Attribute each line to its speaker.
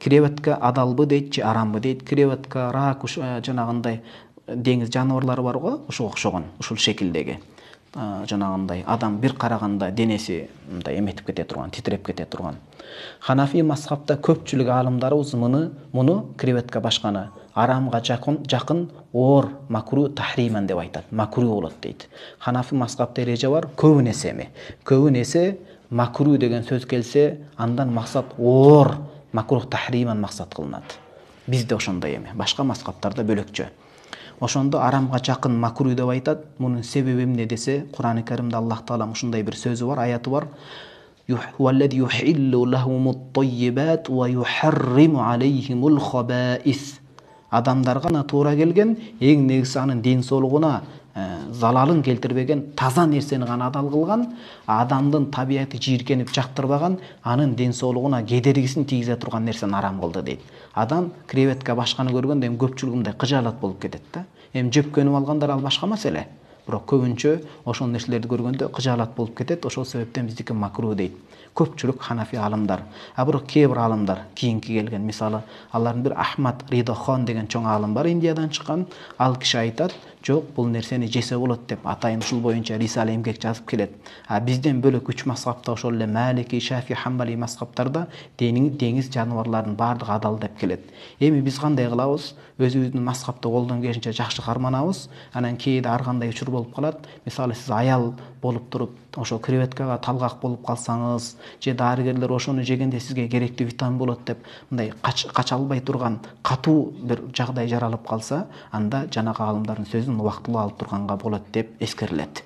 Speaker 1: креветка адалбы дейт же арамбы дейт. Креветка, рак, жанагындай деңиз жаныбарлары бар го, ошого окшогон, ушул шекилдеги. Жанагындай адам бир караганда денеси мындай эметип кете турган, титиреп кете турган. Ханафи мазхабта көпчүлүк аалымдарыбыз муну креветка башканы арамга жакын оор макру тахриман деп айтат. Макру болот дейт. Ханафи мазхабта эреже бар, көбүн эсе макру деген сөз келсе, андан максат оор макрух тахриман максат кылынат. Бизде ошондой эме, башка мазхабтарда бөлөкчө. Ошондо арамга жакын макру деп айтат. Мунун себеби эмне десе, Кур'ан-ы Каримде Аллах Таала ушундай бир сөзү бар, аяты бар. Huwallazi yuhillu lahumut tayyibat wa yuharrimu alayhimul khaba'is. Адамдарга гана туура келген, эң негизи анын ден соолугуна залалын келтирбеген таза нерсени гана адал кылган, адамдын табияты жийиркенип жактырбаган, анын ден соолугуна кедергисин тийгизе турган нерсени арам кылды дейт. Адам креветка башканы көргөндө көпчүлүк мындай кыжаалат болуп кетет да. Жөпкөнүп алгандар ал башка маселе. Бирок көбүнчө ошол нерселерди көргөндө кыжаалат болуп кетет. Ошол себептен биздики макру дейт. Көпчүлүк ханафи алымдар. Бирок кээ бир алымдар кийинки келген, мисалы, алардын бир Ахмад Ридохон деген чоң алым бар, Индиядан чыккан. Ал киши айтат, жок, бул нерсени жесе болот деп атайын ушул боюнча рисале эмгек жазып келет. Бизден бөлөк үч мазхабта, ошол эле Малики, Шафи, Хамбали мазхабтарда деңиз жаныбарларынын баардыгы адал деп келет. Эми биз кандай кылабыз? Өзүбүздүн мазхабты колдон келишинче жакшы карманабыз. Анан кээде ар кандай учур болуп калат. Мисалы, сиз аял болуп туруп, ошо креветкага талгак болуп калсаңыз, же дарыгерлер ошону жегенде сизге керектүү витамин болот деп мындай кача албай турган катуу бир жагдай жаралып калса, анда жанагы аалымдардын сөзүн убактылуу алып турганга болот деп эскерилет.